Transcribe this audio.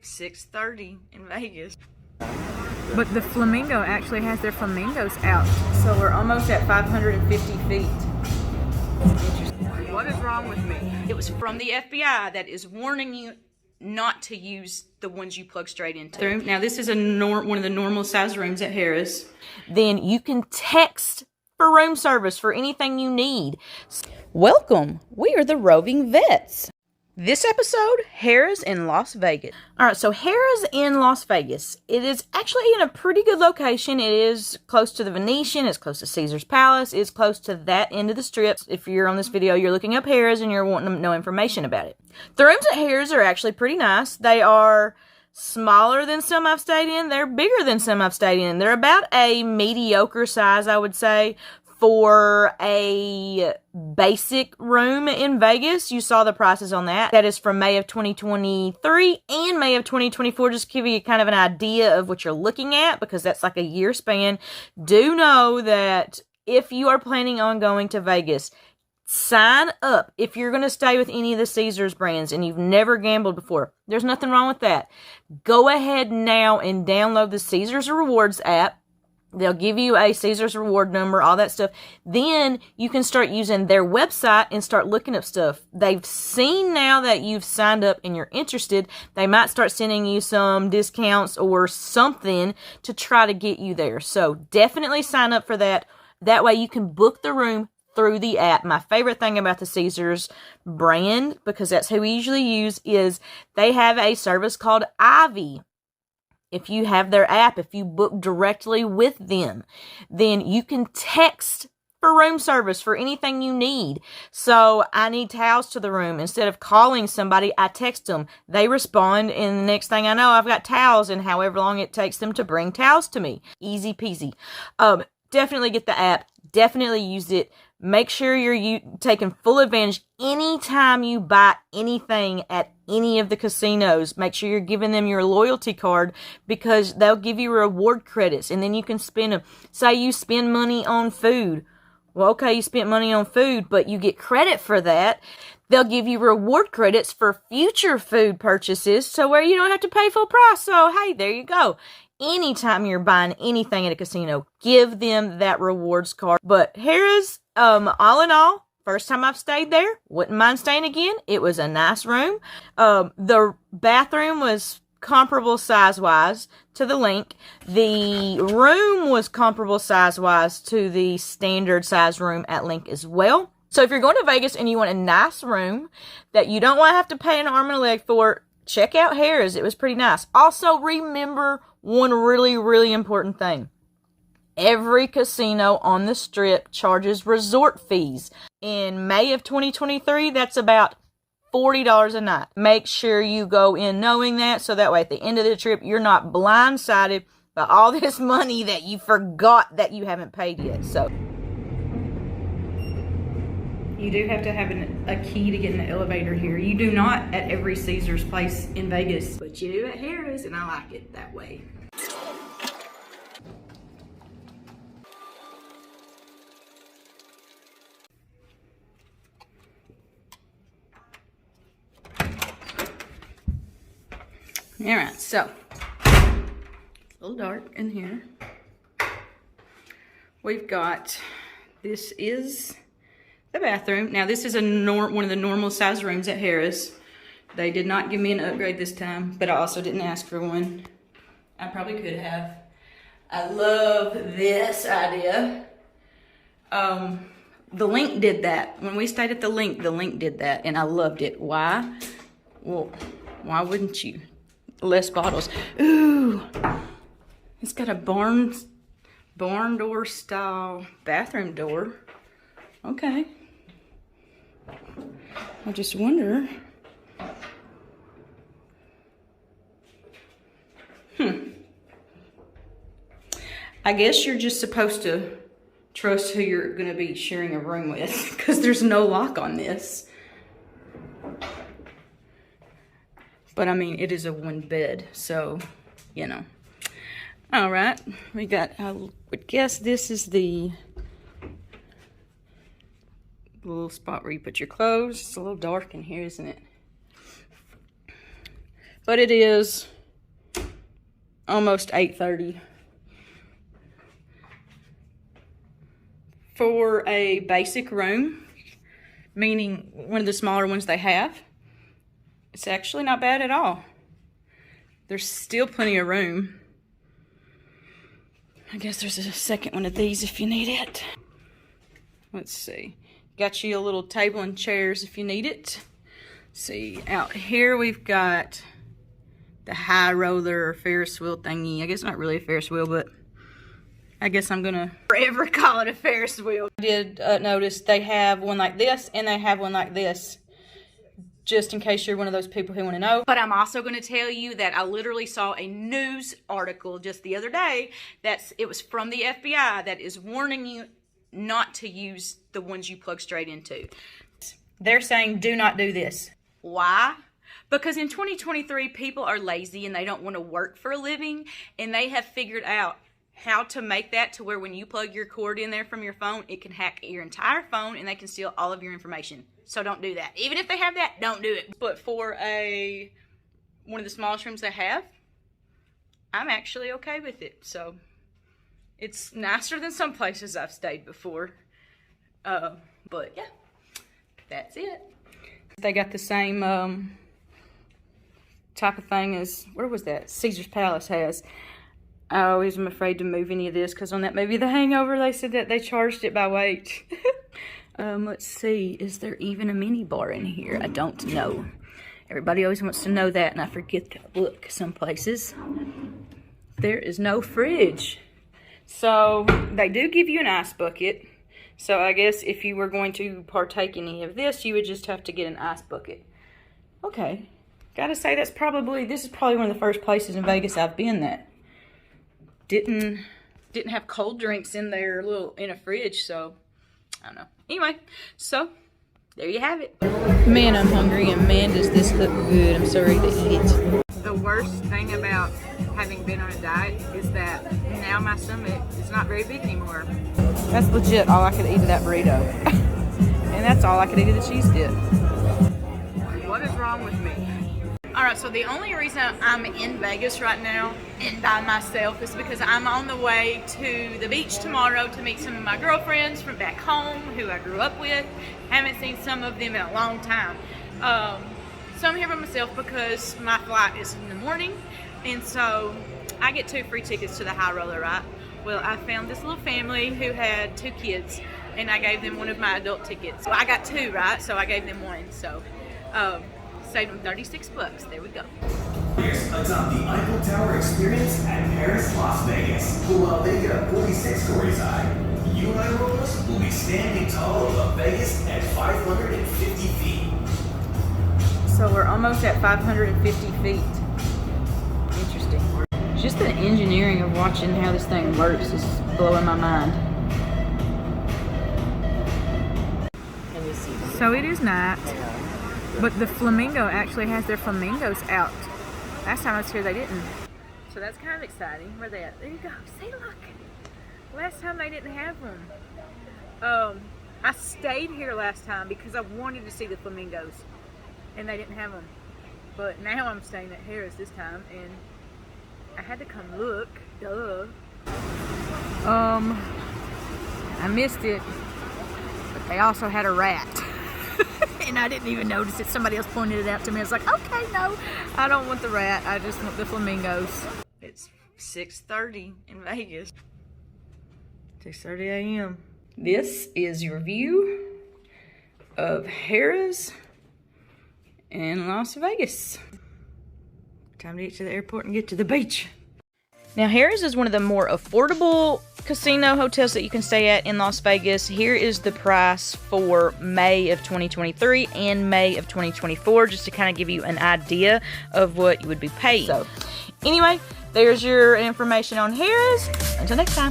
6:30 in Vegas. But the Flamingo actually has their flamingos out. So we're almost at 550 feet. What is wrong with me? It was from the FBI that is warning you not to use the ones you plug straight into. Now this is one of the normal size rooms at Harrah's. Then you can text for room service for anything you need. Welcome. We are the Roving Vets. This episode, Harrah's in Las Vegas. All right, so Harrah's in Las Vegas. It is actually in a pretty good location. It is close to the Venetian. It's close to Caesar's Palace. It's close to that end of the strip. If you're on this video, you're looking up Harrah's and you're wanting to know information about it. The rooms at Harrah's are actually pretty nice. They are smaller than some I've stayed in. They're bigger than some I've stayed in. They're about a mediocre size, I would say, for a basic room in Vegas. You saw the prices on that. That is from May of 2023 and May of 2024. Just to give you kind of an idea of what you're looking at, because that's like a year span. Do know that if you are planning on going to Vegas, sign up. If you're going to stay with any of the Caesars brands and you've never gambled before, there's nothing wrong with that. Go ahead now and download the Caesars Rewards app. They'll give you a Caesars reward number, all that stuff. Then you can start using their website and start looking up stuff. They've seen now that you've signed up and you're interested. They might start sending you some discounts or something to try to get you there. So definitely sign up for that. That way you can book the room through the app. My favorite thing about the Caesars brand, because that's who we usually use, is they have a service called Ivy. If you have their app, if you book directly with them, then you can text for room service for anything you need. So I need towels to the room. Instead of calling somebody, I text them. They respond, and the next thing I know, I've got towels, and however long it takes them to bring towels to me. Easy peasy. Definitely get the app. Definitely use it. Make sure you're taking full advantage anytime you buy anything at any of the casinos. Make sure you're giving them your loyalty card, because they'll give you reward credits, and then you can spend them. Say you spend money on food. Well, okay, you spent money on food, but you get credit for that. They'll give you reward credits for future food purchases, so where you don't have to pay full price. So, hey, there you go. Anytime you're buying anything at a casino, give them that rewards card. But Harrah's, all in all, first time I've stayed there, wouldn't mind staying again. It was a nice room. The bathroom was comparable size-wise to the Link. The room was comparable size-wise to the standard size room at Link as well. So if you're going to Vegas and you want a nice room that you don't want to have to pay an arm and a leg for, check out Harrah's. It was pretty nice. Also, remember one really, really important thing. Every casino on the Strip charges resort fees. In May of 2023, that's about $40 a night. Make sure you go in knowing that, so that way at the end of the trip, you're not blindsided by all this money that you forgot that you haven't paid yet. So you do have to have a key to get in the elevator here. You do not at every Caesars place in Vegas, but you do at Harrah's, and I like it that way. All right, so it's a little dark in here. We've got, this is the bathroom. Now this is one of the normal size rooms at Harrah's. They did not give me an upgrade this time, but I also didn't ask for one. I probably could have. I love this idea. The Link did that. When we stayed at the Link did that, and I loved it. Why? Well, why wouldn't you? Less bottles. Ooh, it's got a barn door style bathroom door. Okay. I just wonder. I guess you're just supposed to trust who you're going to be sharing a room with, because there's no lock on this. But I mean, it is a one bed, so, you know. All right, we got, I would guess this is the little spot where you put your clothes. It's a little dark in here, isn't it? But it is almost 8:30. For a basic room, meaning one of the smaller ones they have, it's actually not bad at all. There's still plenty of room. I guess there's a second one of these if you need it. Let's see. Got you a little table and chairs if you need it. See, out here we've got the high roller or Ferris wheel thingy. I guess not really a Ferris wheel, but I guess I'm gonna forever call it a Ferris wheel. I did notice they have one like this and they have one like this, just in case you're one of those people who want to know. But I'm also going to tell you that I literally saw a news article just the other day it was from the FBI that is warning you not to use the ones you plug straight into. They're saying do not do this. Why? Because in 2023, people are lazy and they don't want to work for a living, and they have figured out how to make that to where when you plug your cord in there from your phone, it can hack your entire phone and they can steal all of your information. So don't do that. Even if they have that, don't do it. But for one of the smallest rooms they have, I'm actually okay with it. So it's nicer than some places I've stayed before. But yeah, that's it. They got the same type of thing as, where was that? Caesar's Palace has. I always am afraid to move any of this because on that movie The Hangover, they said that they charged it by weight. Let's see, is there even a mini bar in here? I don't know. Everybody always wants to know that, and I forget to look some places. There is no fridge. So they do give you an ice bucket. So I guess if you were going to partake in any of this, you would just have to get an ice bucket. Okay. Gotta say, this is probably one of the first places in Vegas I've been that didn't have cold drinks in their in a fridge, so I don't know. Anyway, so there you have it. Man, I'm hungry, and man, does this look good. I'm so ready to eat it. The worst thing about having been on a diet is that now my stomach is not very big anymore. That's legit all I could eat of that burrito. And that's all I could eat of the cheese dip. What is wrong with me? Alright, so the only reason I'm in Vegas right now and by myself is because I'm on the way to the beach tomorrow to meet some of my girlfriends from back home who I grew up with. Haven't seen some of them in a long time. So I'm here by myself because my flight is in the morning, and so I get 2 free tickets to the high roller, right? Well, I found this little family who had 2 kids, and I gave them one of my adult tickets. Well, I got 2, right? So I gave them one. So saved them $36. There we go. Atop the Eiffel Tower experience at Harrah, Las Vegas. While they get 46 stories high, you and I rollers will be standing tall above Vegas at 550 feet. So we're almost at 550 feet. Interesting. Just the engineering of watching how this thing works is blowing my mind. So it is night, but the Flamingo actually has their flamingos out. Last time I was here, they didn't. So that's kind of exciting. Where are they at? There you go. See, look. Last time they didn't have them. I stayed here last time because I wanted to see the flamingos, and they didn't have them. But now I'm staying at Harrah's this time, and I had to come look. Duh. I missed it, but they also had a rat. And I didn't even notice it. Somebody else pointed it out to me. I was like, okay, no, I don't want the rat. I just want the flamingos. It's 6:30 in Vegas. 6:30 a.m. This is your view of Harrah's in Las Vegas. Time to get to the airport and get to the beach. Now, Harrah's is one of the more affordable casino hotels that you can stay at in Las Vegas. Here is the price for May of 2023 and May of 2024, just to kind of give you an idea of what you would be paying. So, anyway, there's your information on Harrah's. Until next time.